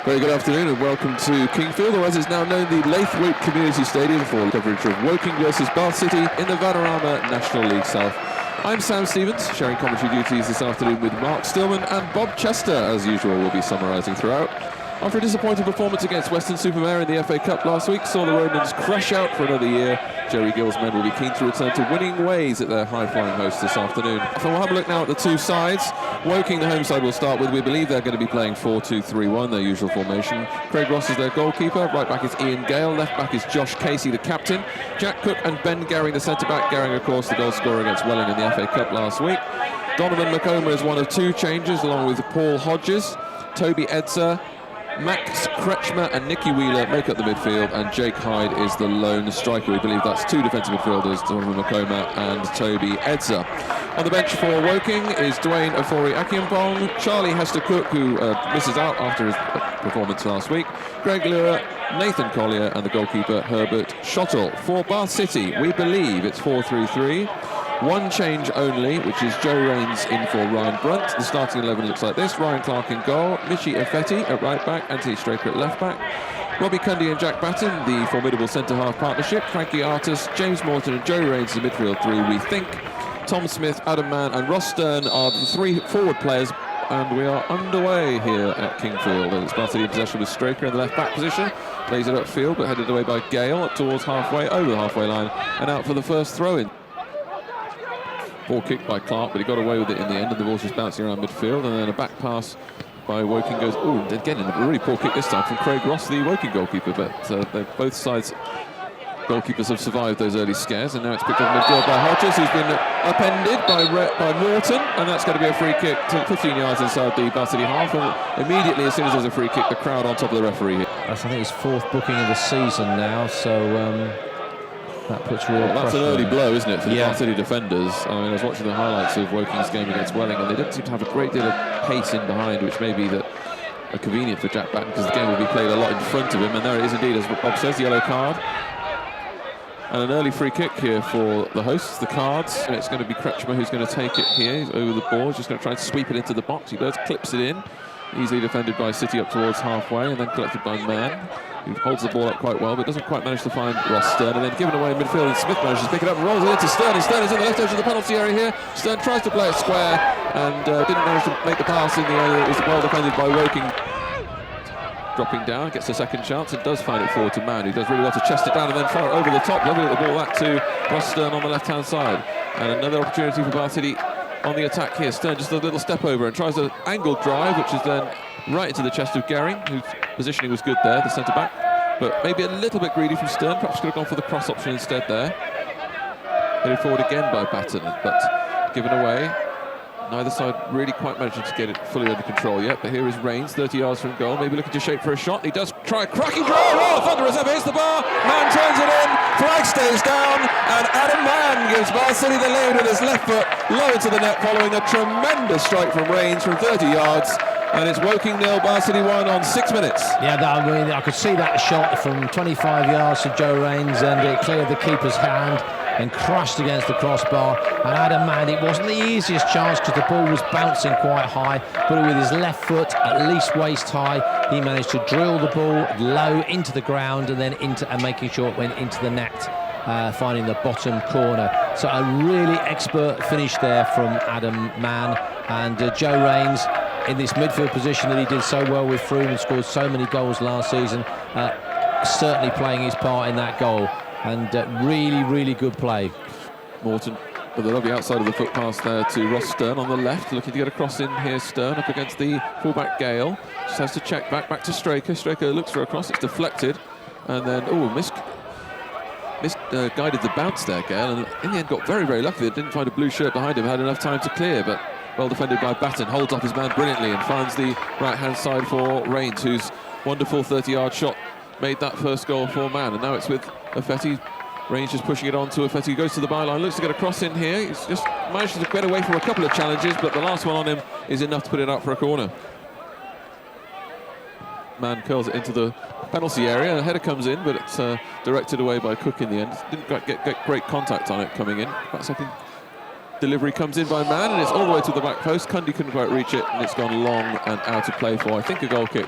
Very good afternoon and welcome to Kingfield, or as is now known, the Laithwaite Community Stadium, for coverage of Woking versus Bath City in the Vanarama National League South. I'm Sam Stevens, sharing commentary duties this afternoon with Mark Stillman, and Bob Chester, as usual, will be summarising throughout. After a disappointing performance against Weston-super-Mare in the FA Cup last week, saw the Romans crash out for another year. Jerry Gill's men will be keen to return to winning ways at their high-flying host this afternoon. So we'll have a look now at the two sides. Woking, the home side, will start with. We believe they're going to be playing 4-2-3-1, their usual formation. Craig Ross is their goalkeeper. Right back is Ian Gale. Left back is Josh Casey, the captain. Jack Cook and Ben Garing, the centre-back. Garing, of course, the goal scorer against Welling in the FA Cup last week. Donovan McComa is one of two changes, along with Paul Hodges. Toby Edser, Max Kretschmer and Nicky Wheeler make up the midfield, and Jake Hyde is the lone striker. We believe that's two defensive midfielders, Donovan McComa and Toby Edser. On the bench for Woking is Dwayne Ofori Akiampong, Charlie Hester Cook, who misses out after his performance last week, Greg Lure, Nathan Collier and the goalkeeper Herbert Schottel. For Bath City, we believe it's 4-3-3. One change only, which is Joe Rains in for Ryan Brunt. The starting 11 looks like this: Ryan Clark in goal, Michi Effetti at right back, Anthony Straker at left back, Robbie Cundy and Jack Batten, the formidable centre-half partnership, Frankie Artis, James Morton and Joe Rains in the midfield three, we think. Tom Smith, Adam Mann and Ross Stern are the three forward players, and we are underway here at Kingfield. It's Bath City in possession with Straker in the left back position, plays it upfield but headed away by Gale up towards halfway, over the halfway line and out for the first throw-in. Ball kicked by Clark, but he got away with it in the end, and the ball's just bouncing around midfield, and then a back pass by Woking goes, oh, again, a really poor kick this time from Craig Ross, the Woking goalkeeper, but both sides goalkeepers have survived those early scares, and now it's picked up midfield by Hodges, who's been upended by Morton, and that's going to be a free kick to 15 yards inside the Bath City half, and immediately, as soon as there's a free kick, the crowd on top of the referee here. That's, I think, his fourth booking of the season now, so that puts real pressure. That's an early blow, isn't it, for the Bath City defenders? I mean, I was watching the highlights of Woking's game against Welling, and they don't seem to have a great deal of pace in behind, which may be convenient for Jack Batten, because the game will be played a lot in front of him, and there it is indeed, as Bob says, the yellow card. And an early free kick here for the hosts, the Cards, and it's going to be Kretschmer who's going to take it here. He's over the ball, he's just going to try and sweep it into the box. He does, clips it in, easily defended by City up towards halfway, and then collected by Mann, who holds the ball up quite well, but doesn't quite manage to find Ross Stern, and then given away in midfield, and Smith manages to pick it up and rolls it into Stern, and Stern is on the left edge of the penalty area here. Stern tries to play it square, and didn't manage to make the pass in the area. It was well defended by Woking. Dropping down, gets a second chance, and does find it forward to Mann, who does really well to chest it down and then fire it over the top, leveling the ball back to Ross Stern on the left-hand side. And another opportunity for Bath City on the attack here. Stern just a little step over and tries an angled drive, which is then right into the chest of Garing, whose positioning was good there, the centre-back. But maybe a little bit greedy from Stern, perhaps could have gone for the cross option instead there. Headed forward again by Batten, but given away. Neither side really quite managing to get it fully under control yet, but here is Rains, 30 yards from goal, maybe looking to shape for a shot. He does try a cracking drive, oh, thunderous ever, hits the bar, Mann turns it in, flag stays down, and Adam Mann gives Bath City the lead with his left foot low into the net, following a tremendous strike from Rains from 30 yards. And it's Woking 0, Bath City 1 on 6 minutes. Yeah, I could see that shot from 25 yards to Joe Rains, and it cleared the keeper's hand and crashed against the crossbar. And Adam Mann, it wasn't the easiest chance because the ball was bouncing quite high, but with his left foot at least waist high, he managed to drill the ball low into the ground and then making sure it went into the net, finding the bottom corner. So a really expert finish there from Adam Mann, and Joe Rains, in this midfield position that he did so well with Froome and scored so many goals last season, certainly playing his part in that goal, and really good play. Morton with a lovely outside of the foot pass there to Ross Stern on the left, looking to get a cross in here. Stern up against the fullback Gale, just has to check back to Straker. Straker looks for a cross, it's deflected, and then guided the bounce there, Gale, and in the end got very lucky. They didn't find a blue shirt behind him, had enough time to clear, but well defended by Batten, holds off his man brilliantly and finds the right-hand side for Rains, whose wonderful 30-yard shot made that first goal for Mann. And now it's with Effetti. Rains just pushing it on to Effetti, goes to the byline, looks to get a cross in here. He's just managed to get away from a couple of challenges, but the last one on him is enough to put it out for a corner. Mann curls it into the penalty area, and a header comes in, but it's directed away by Cook in the end. Didn't get great contact on it coming in. That second delivery comes in by Mann, and it's all the way to the back post. Cundy couldn't quite reach it, and it's gone long and out of play for, I think, a goal kick.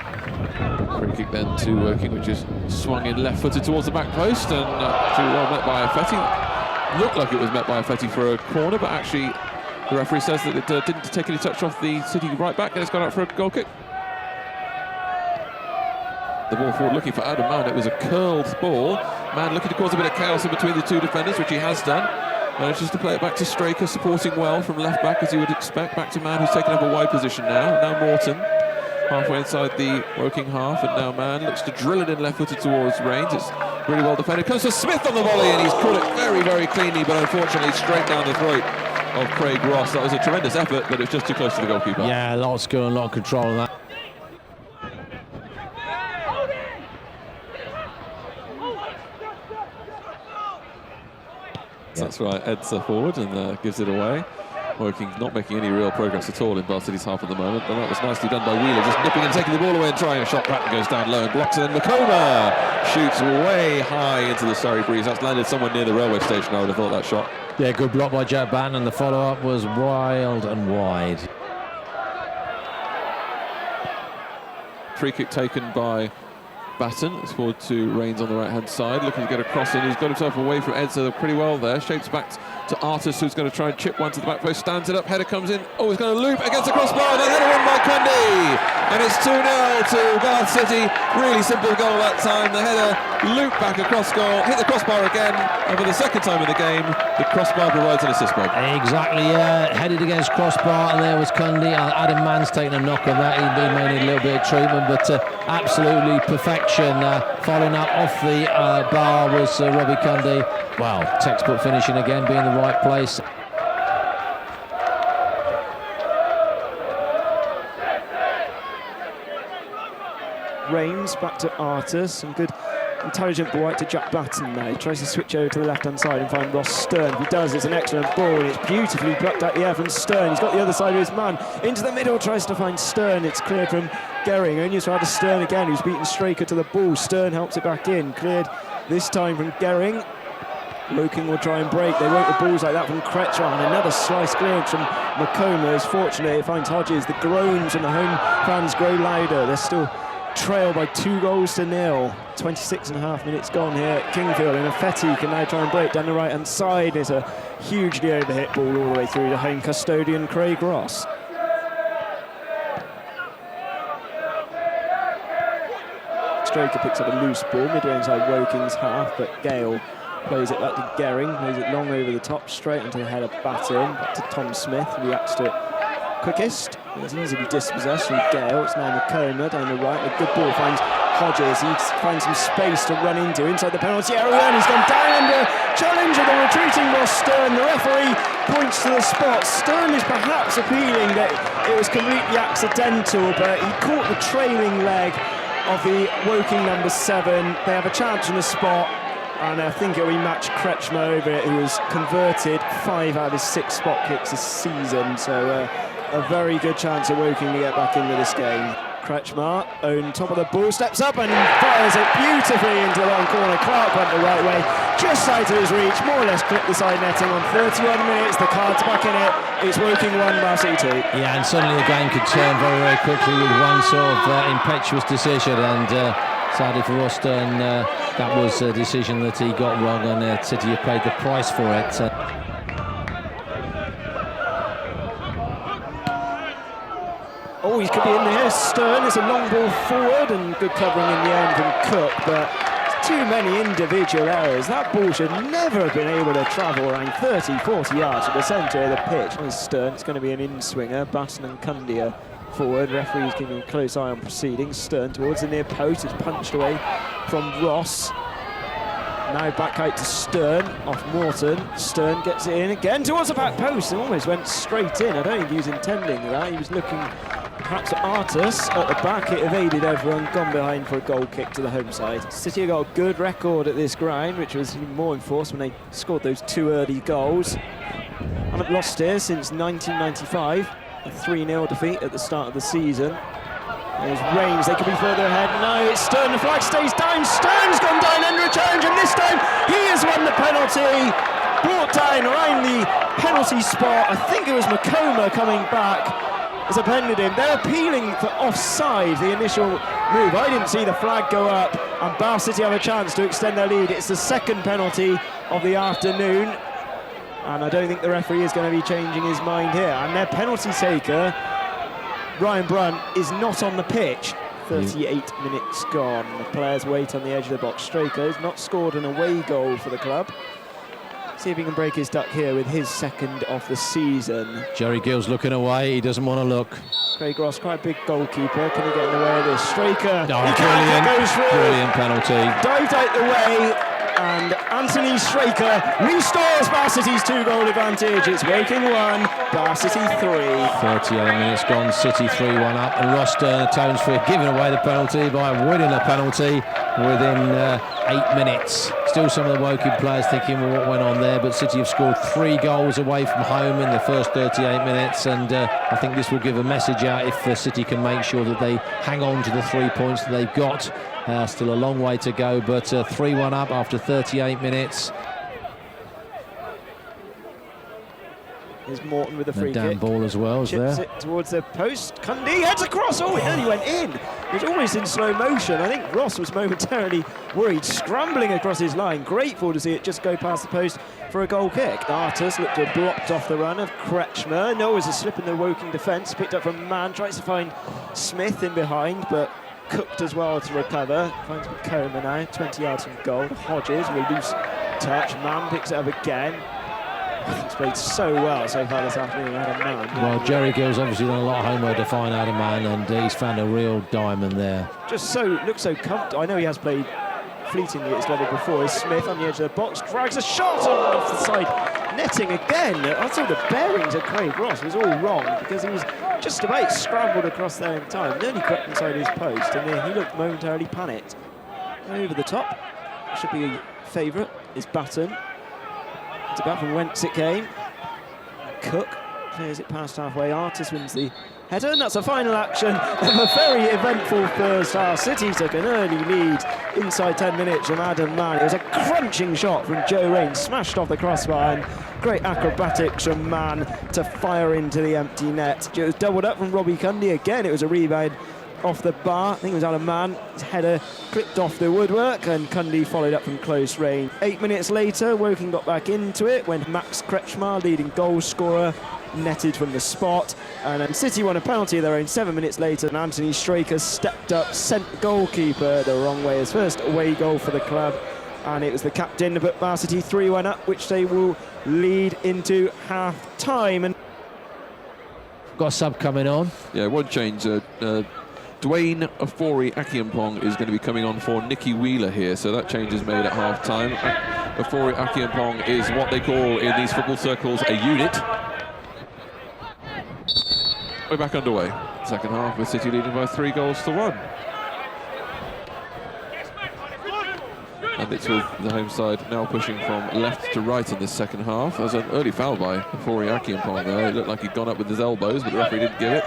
Free kick then to Woking, which is swung in left-footed towards the back post, and actually well met by Fetty. Looked like it was met by Fetty for a corner, but actually the referee says that it didn't take any touch off the City right back, and it's gone out for a goal kick. The ball forward looking for Adam Mann. It was a curled ball. Mann looking to cause a bit of chaos in between the two defenders, which he has done. Manages to play it back to Straker, supporting well from left back as you would expect. Back to Mann, who's taken up a wide position now. Now Morton, halfway inside the Woking half, and now Mann looks to drill it in left-footed towards Rains. It's really well defended. Comes to Smith on the volley, and he's caught it very, very cleanly, but unfortunately straight down the throat of Craig Ross. That was a tremendous effort, but it was just too close to the goalkeeper. Yeah, a lot of skill and a lot of control on that. That's right, Edsa forward and gives it away. Woking's not making any real progress at all in Bath City's half at the moment, but that was nicely done by Wheeler, just nipping and taking the ball away and trying a shot. Patton goes down low and blocks it, and Makoma shoots way high into the Surrey breeze. That's landed somewhere near the railway station, I would have thought, that shot. Yeah, good block by Jack Batten, and the follow-up was wild and wide. Free kick taken by Batten. It's forward to Rains on the right-hand side, looking to get a cross in. He's got himself away from Edsa pretty well there. Shapes back to Artis, who's going to try and chip one to the back post. Stands it up, header comes in. Oh, he's going to loop against the crossbar, and then header won by Cundy. And it's 2-0 to Bath City. Really simple goal that time. The header looped back across goal, hit the crossbar again, and for the second time in the game, the crossbar provides an assist, Bob. Exactly, yeah. Headed against crossbar, and there was Cundy. Adam Mann's taking a knock on that. He may need a little bit of treatment, but absolutely perfection. Following up off the bar was Robbie Cundy. Wow, textbook finishing again, being in the right place. Rains back to Artis, some good intelligent ball right to Jack Batten now. He tries to switch over to the left-hand side and find Ross Stern. If he does, it's an excellent ball, and it's beautifully plucked out the air from Stern. He's got the other side of his man. Into the middle, tries to find Stern. It's cleared from Gehring. Only as far as Stern again, who's beaten Straker to the ball. Stern helps it back in. Cleared this time from Gehring. Woking will try and break. They won't with balls like that from Kretschmer. And another slice clearance from Makoma. Is fortunate it finds Hodges. The groans from the home fans grow louder. They're still trail by 2-0. 26.5 minutes gone here at Kingfield, and Fetty can now try and break down the right hand side. There's a hugely overhit ball all the way through to home custodian Craig Ross. Straker picks up a loose ball midway inside Woking's half, but Gale plays it back to Gehring, plays it long over the top, straight into the head of Batten, back to Tom Smith, reacts to it quickest. It's easily dispossessed from Gale. It's now Makoma down the right. A good ball finds Hodges. He finds some space to run into inside the penalty area, and he's gone down under challenge of the retreating Ross Stern. The referee points to the spot. Stern is perhaps appealing that it was completely accidental, but he caught the trailing leg of the Woking number 7. They have a chance on the spot, and I think it'll be match Kretschmer over it, who has converted 5 out of his 6 spot kicks this season. So a very good chance of Woking to get back into this game. Kretschmer, on top of the ball, steps up and fires it beautifully into the long corner. Clark went the right way, just out of his reach, more or less clipped the side netting on 31 minutes. The card's back in it. It's Woking 1, Bath City 2. Yeah, and suddenly the game could turn very, very quickly with one sort of impetuous decision, and sadly for Ross Stern, that was a decision that he got wrong, and City have paid the price for it. Oh, he could be in there. Stern, it's a long ball forward, and good covering in the end from Cook, but too many individual errors. That ball should never have been able to travel around 30-40 yards to the centre of the pitch. There's Stern, it's going to be an in-swinger. Batten and Cundy are forward. Referee's keeping a close eye on proceedings. Stern towards the near post, it's punched away from Ross. Now back out to Stern, off Morton. Stern gets it in again towards the back post and almost went straight in. I don't think he was intending that. He was looking perhaps at Artis at the back. It evaded everyone, gone behind for a goal kick to the home side. City have got a good record at this ground, which was even more enforced when they scored those 2 early goals. Haven't lost here since 1995. A 3-0 defeat at the start of the season. There's Rains, they could be further ahead. No, it's Stern, the flag stays down. Stern's gone down under a challenge, and this time he has won the penalty. Brought down around the penalty spot. I think it was Makoma coming back. has appended him. They're appealing for offside, the initial move. I didn't see the flag go up, and Bath City have a chance to extend their lead. It's the second penalty of the afternoon, and I don't think the referee is going to be changing his mind here. And their penalty taker, Ryan Brunt, is not on the pitch. 38 minutes gone. The players wait on the edge of the box. Straker has not scored an away goal for the club. See if he can break his duck here with his second of the season. Jerry Gill's looking away, he doesn't want to look. Craig Ross, quite a big goalkeeper. Can he get in the way of this? Straker, Brilliant penalty. Dived out the way, and Anthony Straker restores Bath City's 2-goal advantage. It's Woking 1, Bath City 3. 38 minutes gone, City 3-1 up, and Ross Turner atones for giving away the penalty by winning the penalty within 8 minutes. Still some of the Woking players thinking, well, what went on there? But City have scored 3 goals away from home in the first 38 minutes, and I think this will give a message out if City can make sure that they hang on to the 3 points that they've got. Still a long way to go, but 3-1 up after 38 minutes. Here's Morton with a free Dan kick. Ball as well is Chips there. it towards the post. Cundy heads across. Oh, it nearly went in. It was almost in slow motion. I think Ross was momentarily worried, scrambling across his line. Grateful to see it just go past the post for a goal kick. Artis looked to have blocked off the run of Kretschmer. No, it was a slip in the Woking defence. Picked up from Mann. Tries to find Smith in behind, but cooked as well to recover. Finds McComa now, 20 yards from goal. Hodges with a loose touch. Mann picks it up again. He's played so well so far this afternoon, Adam Mann. Well, Jerry Gill's obviously done a lot of homework to find Adam Mann, and he's found a real diamond there. Just looks so comfortable. I know he has played fleetingly at his level before. Is Smith on the edge of the box, drags a shot off the side, netting again. I thought the bearings of Craig Ross was all wrong, because he was just about scrambled across there in time, nearly crept inside his post, and then he looked momentarily panicked. Over the top, should be a favourite, is Batten. It's about from whence it came. Cook clears it past halfway. Artis wins the header, and that's a final action of a very eventful first half. City took an early lead inside 10 minutes from Adam Mann. It was a crunching shot from Joe Rains, smashed off the crossbar, and great acrobatics from Mann to fire into the empty net. It was doubled up from Robbie Cundy again. It was a rebound off the bar. I think it was Adam Mann. His header clipped off the woodwork, and Cundy followed up from close range. 8 minutes later, Woking got back into it when Max Kretschmer, leading goal scorer, netted from the spot, and then City won a penalty of their own 7 minutes later, and Anthony Straker stepped up, sent goalkeeper the wrong way. His first away goal for the club, and it was the captain to put Bath City 3-1 up, which they will lead into half-time. And got a sub coming on. Yeah, one change. Dwayne Ofori Akiampong is going to be coming on for Nicky Wheeler here, so that change is made at half-time. Ofori Akiampong is what they call in these football circles a unit. We're back underway. Second half with City leading by 3-1. And it's with the home side now pushing from left to right in this second half. There's an early foul by Ofori Akiampong there. It looked like he'd gone up with his elbows, but the referee didn't give it.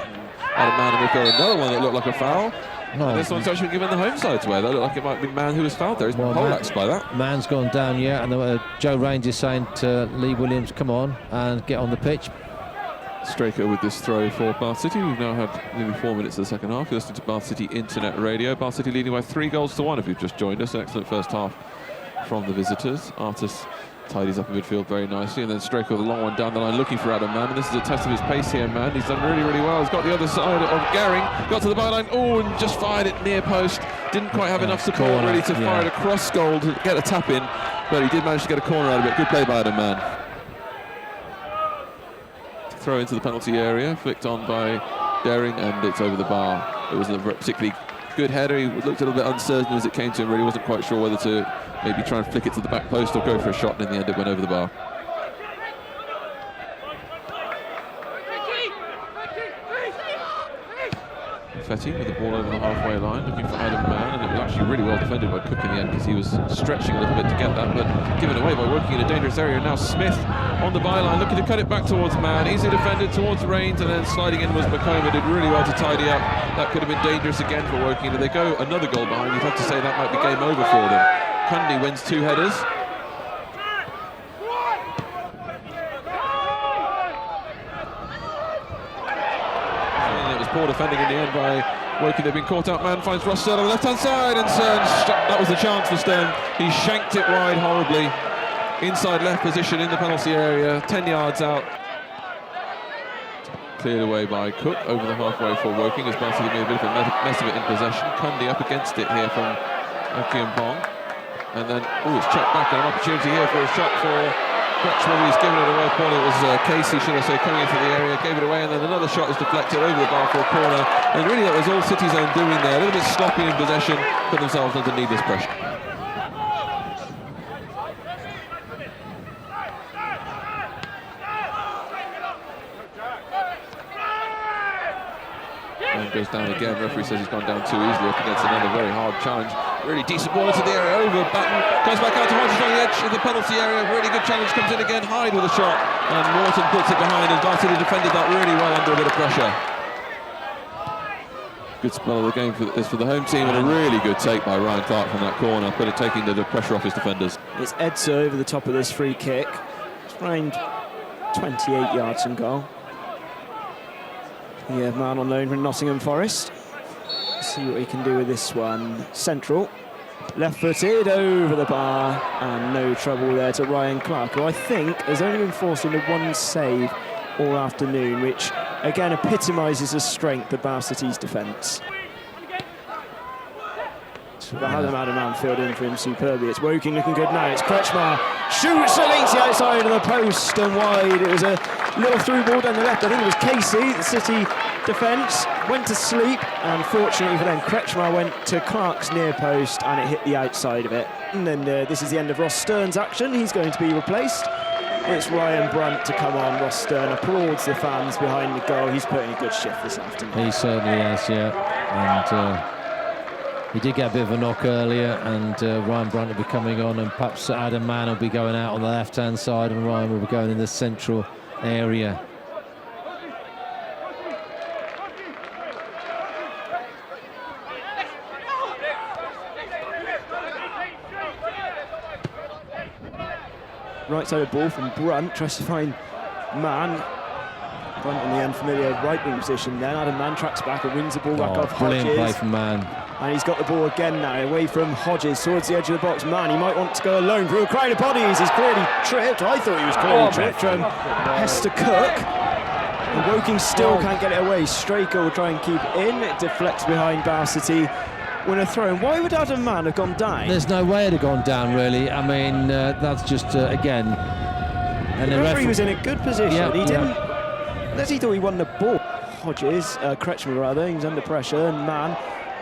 Adam Mann and Rico, another one that looked like a foul. No. And this one's actually been given the home side's way. That looked like it might be Mann who was fouled there. He's been poleaxed by that. Mann's gone down, yeah, and Joe Rains is saying to Lee Williams, come on and get on the pitch. Straker with this throw for Bath City. We've now had nearly 4 minutes of the second half. You're listening to Bath City Internet Radio. Bath City leading by 3-1 if you've just joined us. An excellent first half from the visitors. Artis tidies up in midfield very nicely, and then Straker with a long one down the line looking for Adam Mann, and this is a test of his pace here, Mann. He's done really, really well. He's got the other side of Gehring, got to the byline, and just fired it near post. Didn't quite have enough support really to fire it across goal to get a tap in, but he did manage to get a corner out of it. Good play by Adam Mann. Throw into the penalty area, flicked on by Gehring, and it's over the bar. It wasn't a particularly good header. He looked a little bit uncertain as it came to him, really wasn't quite sure whether to maybe try and flick it to the back post or go for a shot, and in the end it went over the bar. Fetty with the ball over the halfway line, looking for Adam Mann, and it was actually really well defended by Cook in the end because he was stretching a little bit to get that, but given away by working in a dangerous area. Now Smith on the byline, looking to cut it back towards Mann. Easy defended towards Rains, and then sliding in was McComa. Did really well to tidy up. That could have been dangerous again for working. If they go another goal behind, you'd have to say that might be game over for them. Cundy wins 2 headers. poor defending in the end by Woking. They've been caught out. Man finds Ross Stern on the left-hand side, and that was the chance for Stern. He shanked it wide horribly. Inside left position in the penalty area, 10 yards out. Cleared away by Cook over the halfway for Woking, as Barnsley made a bit of a mess of it in possession. Cundy up against it here from Okiampong. And then, it's checked back, and an opportunity here for a shot for Kretschmer. He's given it away. Paul, it was Casey, should I say, coming into the area, gave it away, and then another shot is deflected over the bar for a corner. And really that was all City's own doing there. A little bit sloppy in possession, put themselves under needless pressure. And goes down again. Referee says he's gone down too easily up against another very hard challenge. Really decent ball into the area, over Batten, goes back out to Hodges on the edge of the penalty area. Really good challenge, comes in again. Hyde with a shot, and Morton puts it behind, and Varsity defended that really well under a bit of pressure. Good spell of the game is for the home team, and a really good take by Ryan Clark from that corner, taking the pressure off his defenders. It's Edser over the top of this free kick. It's around 28 yards from goal. Yeah, man on loan from Nottingham Forest. Let's see what he can do with this one. Central, left-footed over the bar, and no trouble there to Ryan Clark, who I think has only been forced into one save all afternoon, which again epitomises the strength of Bath City's defence. Adam filled in for him superbly. It's Woking looking good now. It's Kretschmer. Shoots against the outside of the post and wide. It was a little through ball down the left. I think it was Casey. The City defence went to sleep, and fortunately for them, Kretschmer went to Clark's near post and it hit the outside of it. And then this is the end of Ross Stern's action. He's going to be replaced. It's Ryan Brunt to come on. Ross Stern applauds the fans behind the goal. He's putting a good shift this afternoon. He certainly has, yeah. And he did get a bit of a knock earlier, and Ryan Brunt will be coming on, and perhaps Adam Mann will be going out on the left-hand side, and Ryan will be going in the central area. Right side of ball from Brunt, tries to find Mann. Brunt in the unfamiliar right wing position then. Adam Mann tracks back and wins the ball back off Hodges. Brilliant play from Mann. And he's got the ball again now, away from Hodges towards the edge of the box. Mann, he might want to go alone through a crowd of bodies. He's clearly tripped. I thought he was clearly tripped from Hester Cook. And Woking still can't get it away. Straker will try and keep it in. It deflects behind Bath City. Win a throw. And why would Adam Mann have gone down? There's no way it had gone down, really. I mean, that's just, again... And the referee was in a good position. Yeah, he didn't... Unless he thought he won the ball. Hodges, Kretschmer rather, he was under pressure, and Mann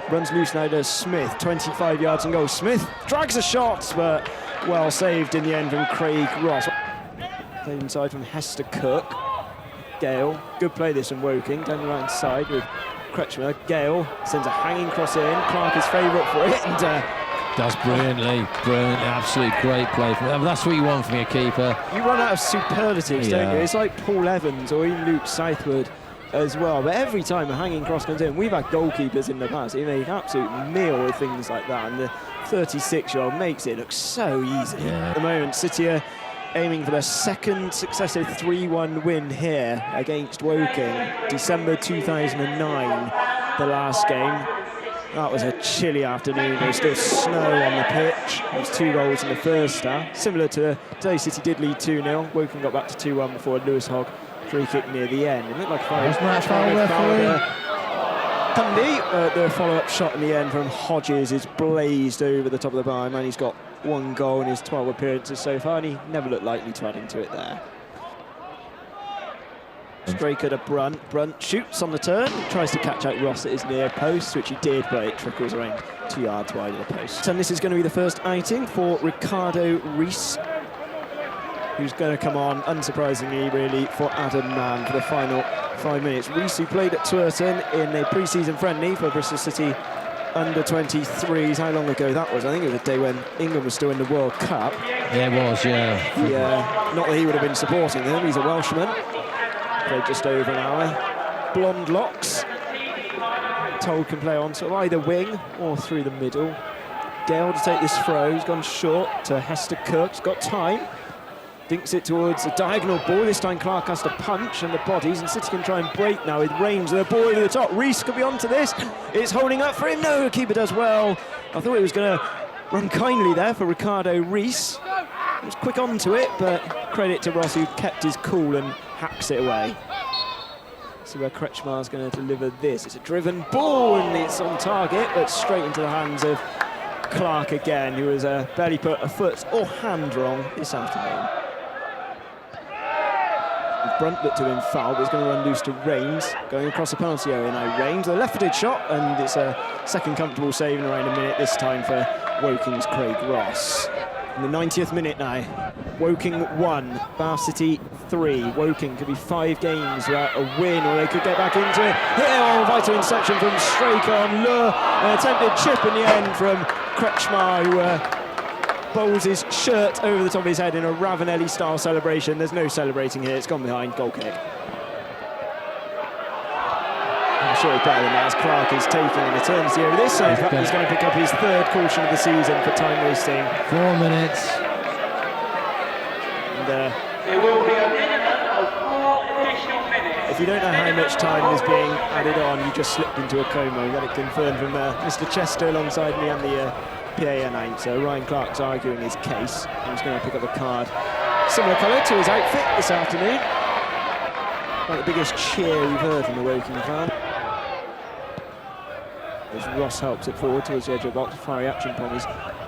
runs loose now to Smith, 25 yards and goal. Smith drags a shot, but well saved in the end from Craig Ross. Played inside from Hester Cook. Gale, good play this from Woking, down the right side with Kretschmer. Gale sends a hanging cross in, Clark is favourite for it, and does brilliantly, absolutely great play from him. That's what you want from your keeper. You run out of superlatives, don't you? It's like Paul Evans or even Luke Southwood as well. But every time a hanging cross comes in, we've had goalkeepers in the past who make an absolute meal with things like that, and the 36-year-old makes it look so easy. At the moment, City are aiming for their second successive 3-1 win here against Woking. December 2009, the last game. That was a chilly afternoon. There was still snow on the pitch. There was 2 goals in the first half. Similar to today, City did lead 2-0. Woking got back to 2-1 before Lewis Hogg free kick near the end. It looked like the follow-up shot in the end from Hodges is blazed over the top of the bar, and he's got 1 goal in his 12 appearances so far, and he never looked likely to add into it there. Straker to Brunt. Brunt shoots on the turn, tries to catch out Ross at his near post, which he did, but it trickles around 2 yards wide of the post. And this is going to be the first outing for Ricardo Rees, who's going to come on, unsurprisingly, really, for Adam Mann for the final 5 minutes. Rees, who played at Twerton in a pre-season friendly for Bristol City under-23s. How long ago that was? I think it was a day when England was still in the World Cup. Yeah, it was, yeah. Not that he would have been supporting them. He's a Welshman. Played just over an hour. Blonde locks. Told can play on sort of either wing or through the middle. Gale to take this throw. He's gone short to Hester Cook. He's got time. Dinks it towards a diagonal ball. This time Clark has to punch and the bodies, and City can try and break now with Rains with a ball over the top. Reese could be onto this. It's holding up for him. No, the keeper does well. I thought he was going to run kindly there for Ricardo Reese. He was quick onto it, but credit to Ross, who kept his cool and hacks it away. See where Kretschmar's going to deliver this. It's a driven ball and it's on target, but straight into the hands of Clark again, who has barely put a foot or hand wrong this afternoon. Brunt looked to him foul, but he's going to run loose to Rains, going across the penalty area now. Rains with a left-footed shot, and it's a second comfortable save in around a minute, this time for Woking's Craig Ross. In the 90th minute now, Woking 1, Bath City 3. Woking could be 5 games without a win, or they could get back into it. Here, vital interception from Straker on Lure, an attempted chip in the end from Kretschmar, who bowls his shirt over the top of his head in a Ravanelli-style celebration. There's no celebrating here, it's gone behind, goal kick. I'm sure it's better than that, as Clark is taking an eternity over this, so he's going to pick up his 3rd caution of the season for time wasting. 4 minutes. And there will be a minimum of 4 additional minutes. If you don't know how much time is being added on, you just slipped into a coma. We got it confirmed from Mr. Chester alongside me and the PA announcer. Ryan Clark's arguing his case. He's going to pick up a card similar colour to his outfit this afternoon. Like the biggest cheer we've heard from the Woking fan. As Ross helps it forward towards the edge of the box, fiery action upon is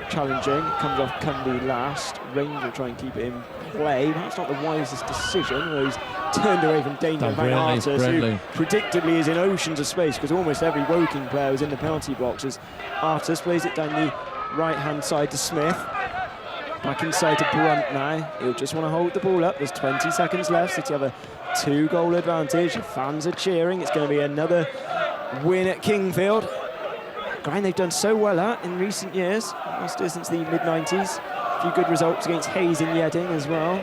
challenging. Comes off Cundy last. Range will try and keep it in play. That's not the wisest decision, where he's turned away from danger by Artis, who predictably is in oceans of space, because almost every Woking player was in the penalty box as Artis plays it down the right-hand side to Smith. Back inside to Brunt now. He'll just want to hold the ball up. There's 20 seconds left. City have a 2-goal advantage. The fans are cheering. It's going to be another win at Kingfield. Ground they've done so well at in recent years, since the mid-90s. A few good results against Hayes in Yeading as well.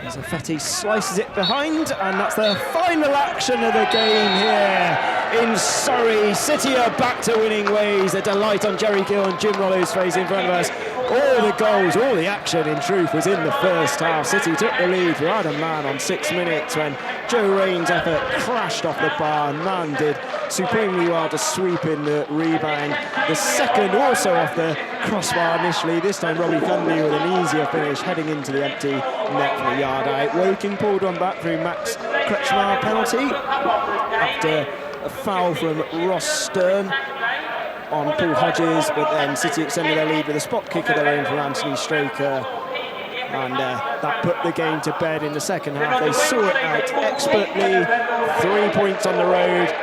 As Fetty slices it behind, and that's the final action of the game here in Surrey. City are back to winning ways. A delight on Jerry Gill and Jim Rollo's face in front of us. All the goals, all the action in truth was in the first half. City took the lead without a man on 6 minutes when Joe Rains' effort crashed off the bar. Man did supremely well to sweep in the rebound. The second also off the crossbar initially. This time Robbie Cundy with an easier finish heading into the empty net from the yard out. Woking pulled one back through Max Kretschmar penalty after a foul from Ross Stern on Paul Hodges, but then City extended their lead with a spot kick of their own from Anthony Straker, and that put the game to bed in the second half. They saw it out expertly. 3 points on the road